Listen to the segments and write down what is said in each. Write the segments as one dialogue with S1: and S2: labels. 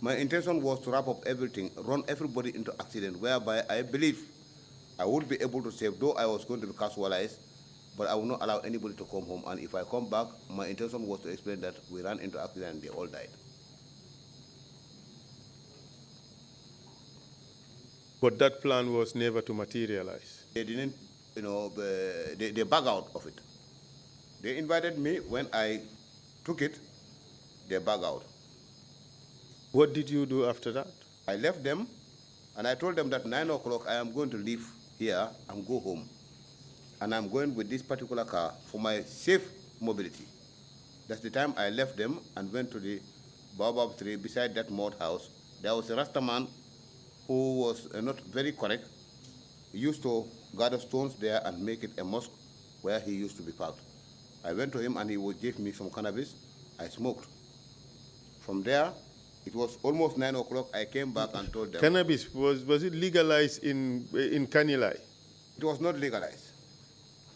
S1: My intention was to wrap up everything, run everybody into accident, whereby I believe I would be able to save, though I was going to be casualized, but I will not allow anybody to come home. And if I come back, my intention was to explain that we ran into accident and they all died.
S2: But that plan was never to materialize.
S1: They didn't, they back out of it. They invited me. When I took it, they back out.
S2: What did you do after that?
S1: I left them, and I told them that 9 o'clock I am going to leave here and go home. And I'm going with this particular car for my safe mobility. That's the time I left them and went to the baobab tree beside that mud house. There was a Rasta man who was not very correct. He used to gather stones there and make it a mosque where he used to be parked. I went to him and he gave me some cannabis. I smoked. From there, it was almost 9 o'clock. I came back and told them.
S2: Cannabis, was it legalized in Kanilai?
S1: It was not legalized.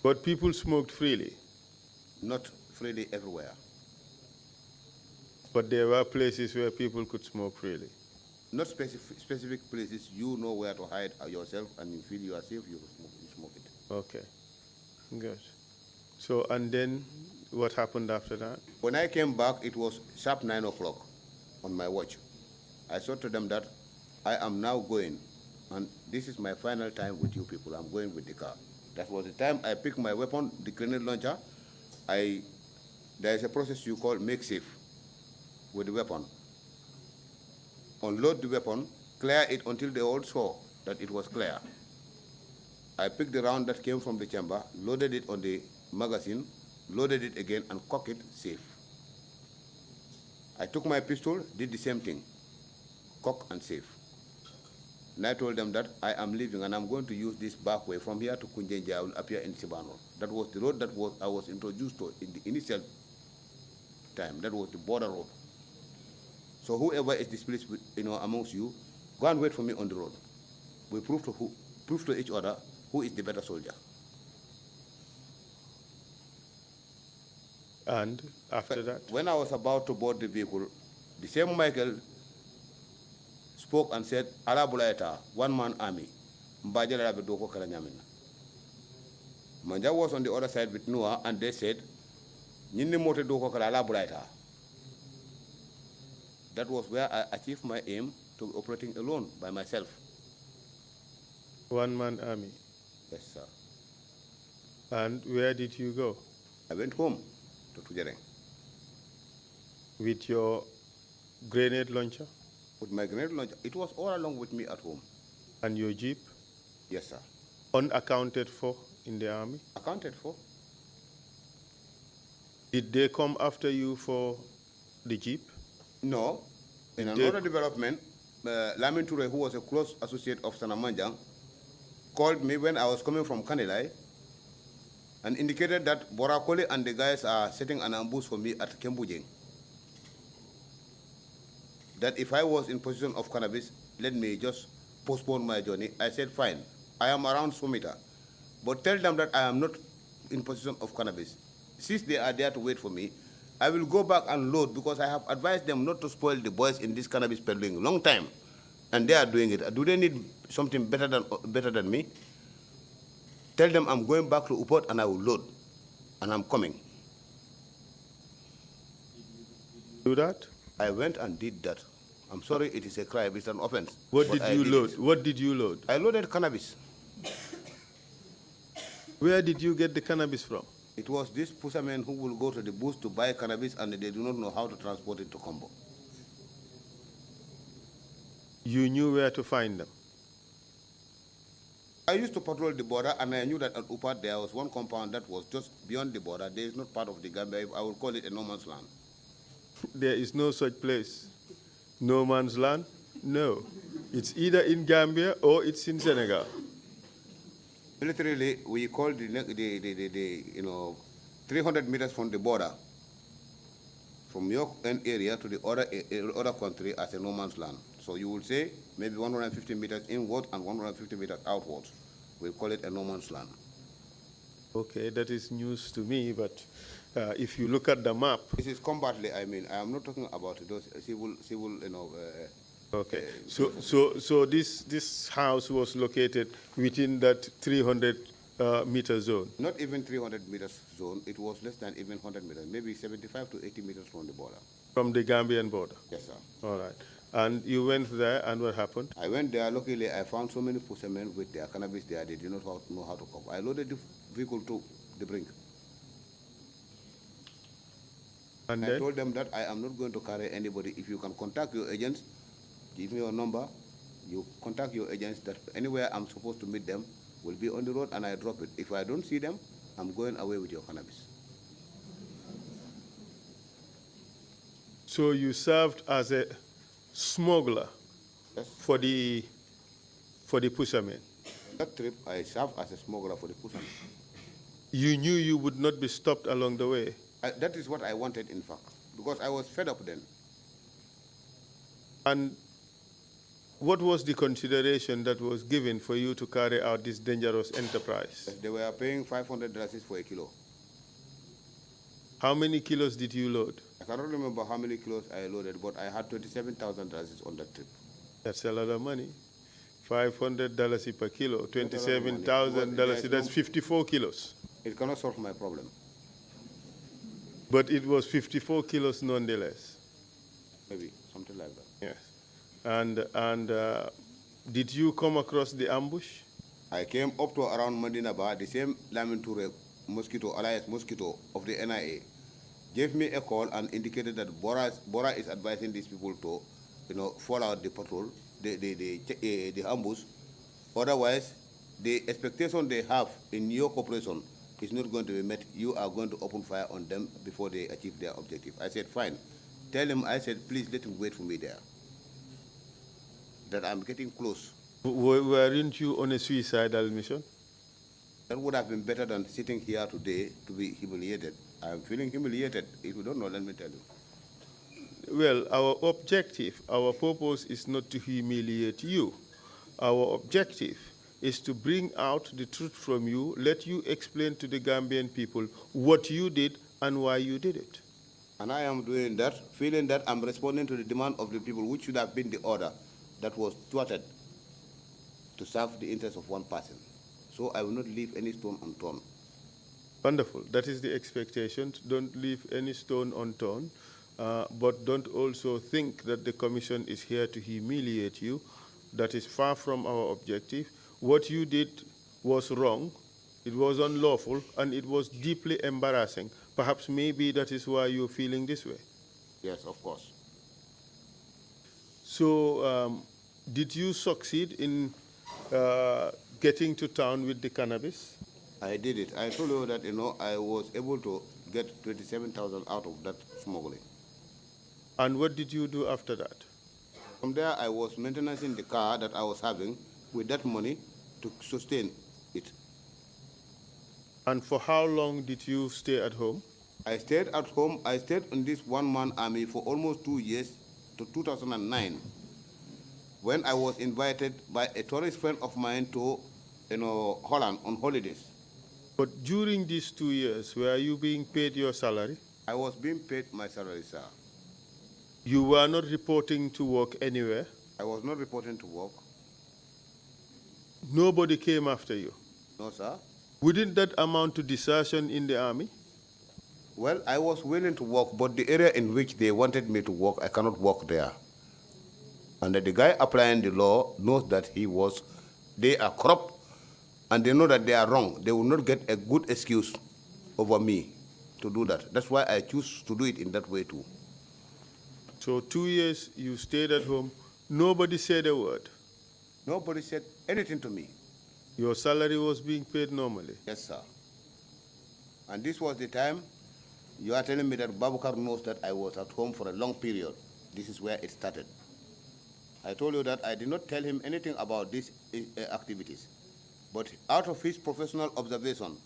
S2: But people smoked freely?
S1: Not freely everywhere.
S2: But there were places where people could smoke freely?
S1: Not specific places. You know where to hide yourself, and you feel you are safe, you smoke it.
S2: Okay, good. So, and then what happened after that?
S1: When I came back, it was sharp 9 o'clock on my watch. I said to them that I am now going, and this is my final time with you people. I'm going with the car. That was the time I picked my weapon, the grenade launcher. There is a process you call make safe with the weapon. Unload the weapon, clear it until they all saw that it was clear. I picked the round that came from the chamber, loaded it on the magazine, loaded it again, and cocked it safe. I took my pistol, did the same thing, cock and safe. And I told them that I am leaving and I'm going to use this back way from here to Kunjenja. I will appear in Sibano. That was the road that I was introduced to in the initial time. That was the border road. So whoever is displeased with, amongst you, go and wait for me on the road. We prove to each other who is the better soldier.
S2: And after that?
S1: When I was about to board the vehicle, the same Michael spoke and said, Ala Bulaeta, one-man army. Manja was on the other side with Noah, and they said, Nyini mote doko kala Ala Bulaeta. That was where I achieved my aim to be operating alone by myself.
S2: One-man army?
S1: Yes, sir.
S2: And where did you go?
S1: I went home to Tujereng.
S2: With your grenade launcher?
S1: With my grenade launcher. It was all along with me at home.
S2: And your jeep?
S1: Yes, sir.
S2: Unaccounted for in the army?
S1: Accounted for.
S2: Did they come after you for the jeep?
S1: No. In another development, Lamin Toure, who was a close associate of Sanamanjang, called me when I was coming from Kanilai and indicated that Borakoli and the guys are setting an ambush for me at Kembujeng. That if I was in possession of cannabis, let me just postpone my journey. I said, fine, I am around Sumita, but tell them that I am not in possession of cannabis. Since they are there to wait for me, I will go back and load because I have advised them not to spoil the boys in this cannabis peddling long time, and they are doing it. Do they need something better than me? Tell them I'm going back to Upot and I will load, and I'm coming.
S2: Do that?
S1: I went and did that. I'm sorry, it is a crime, it's an offense.
S2: What did you load? What did you load?
S1: I loaded cannabis.
S2: Where did you get the cannabis from?
S1: It was these pushermen who will go to the bush to buy cannabis and they do not know how to transport it to Combo.
S2: You knew where to find them?
S1: I used to patrol the border and I knew that at Upat there was one compound that was just beyond the border. There is not part of the Gambia. I would call it a no man's land.
S2: There is no such place. No man's land? No. It's either in Gambia or it's in Senegal.
S1: Militarily, we call the 300 meters from the border, from your end area to the other country as a no man's land. So you would say maybe 150 meters inward and 150 meters outwards. We'll call it a no man's land.
S2: Okay, that is news to me, but if you look at the map.
S1: This is combatly. I mean, I am not talking about those civil, you know.
S2: Okay. So this house was located within that 300 meter zone.
S1: Not even 300 meters zone. It was less than even 100 meters, maybe 75 to 80 meters from the border.
S2: From the Gambian border.
S1: Yes, sir.
S2: All right. And you went there, and what happened?
S1: I went there. Luckily, I found so many fishermen with their cannabis there. They did not know how to cope. I loaded the vehicle to the brink.
S2: And
S1: I
S2: then?
S1: told them that I am not going to carry anybody. If you can contact your agents, give me your number. You contact your agents that anywhere I'm supposed to meet them will be on the road, and I drop it. If I don't see them, I'm going away with your cannabis.
S2: So you served as a smuggler.
S1: Yes.
S2: for the pushermen.
S1: That trip, I served as a smuggler for the fishermen.
S2: You knew you would not be stopped along the way.
S1: That is what I wanted, in fact, because I was fed up then.
S2: And what was the consideration that was given for you to carry out this dangerous enterprise?
S1: They were paying $500 for a kilo.
S2: How many kilos did you load?
S1: I cannot remember how many kilos I loaded, but I had $27,000 on that trip.
S2: That's a lot of money. $500 per kilo, $27,000, that's 54 kilos.
S1: It cannot solve my problem.
S2: But it was 54 kilos nonetheless.
S1: Maybe, something like that.
S2: Yes. And did you come across the ambush?
S1: I came up to around Mandinaba, the same Lamin Toure mosquito, alias mosquito of the NIA, gave me a call and indicated that Bora is advising these people to, fall out the patrol, the ambush. Otherwise, the expectation they have in your cooperation is not going to be met. You are going to open fire on them before they achieve their objective. I said, fine. Tell him, I said, please let him wait for me there. That I'm getting close.
S2: Weren't you on a suicidal mission?
S1: That would have been better than sitting here today to be humiliated. I am feeling humiliated. If you don't know, let me tell you.
S2: Well, our objective, our purpose is not to humiliate you. Our objective is to bring out the truth from you, let you explain to the Gambian people what you did and why you did it.
S1: And I am doing that, feeling that I'm responding to the demand of the people, which should have been the order that was thwarted to serve the interests of one person. So I will not leave any stone unturned.
S2: Wonderful. That is the expectation. Don't leave any stone unturned, but don't also think that the commission is here to humiliate you. That is far from our objective. What you did was wrong, it was unlawful, and it was deeply embarrassing. Perhaps maybe that is why you're feeling this way.
S1: Yes, of course.
S2: So did you succeed in getting to town with the cannabis?
S1: I did it. I told you that, I was able to get 27,000 out of that smuggling.
S2: And what did you do after that?
S1: From there, I was maintaining the car that I was having with that money to sustain it.
S2: And for how long did you stay at home?
S1: I stayed at home. I stayed in this one-man army for almost 2 years to 2009, when I was invited by a tourist friend of mine to, Holland on holidays.
S2: But during these 2 years, were you being paid your salary?
S1: I was being paid my salary, sir.
S2: You were not reporting to work anywhere?
S1: I was not reporting to work.
S2: Nobody came after you?
S1: No, sir.
S2: Wouldn't that amount to desertion in the army?
S1: Well, I was willing to work, but the area in which they wanted me to work, I cannot work there. And the guy applying the law knows that they are corrupt, and they know that they are wrong. They will not get a good excuse over me to do that. That's why I choose to do it in that way too.
S2: So 2 years you stayed at home, nobody said a word?
S1: Nobody said anything to me.
S2: Your salary was being paid normally?
S1: Yes, sir. And this was the time you are telling me that Babukar knows that I was at home for a long period. This is where it started. I told you that I did not tell him anything about these activities. But out of his professional observation,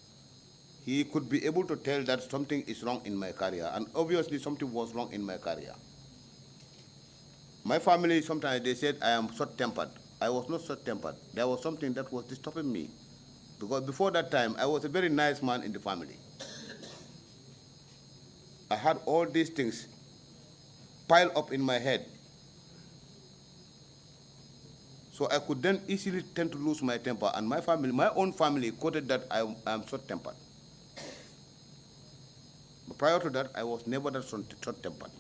S1: he could be able to tell that something is wrong in my career. And obviously something was wrong in my career. My family, sometimes they said I am short-tempered. I was not short-tempered. There was something that was disturbing me. Because before that time, I was a very nice man in the family. I had all these things pile up in my head. So I could then easily tend to lose my temper, and my family, my own family, quoted that I am short-tempered. But prior to that, I was never that short-tempered.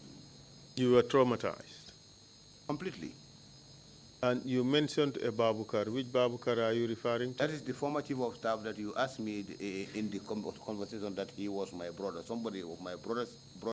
S2: You were traumatized.
S1: Completely.
S2: And you mentioned a Babukar. Which Babukar are you referring to?
S1: That is the former chief of staff that you asked me in the conversation that he was my brother, somebody of my brother's brother.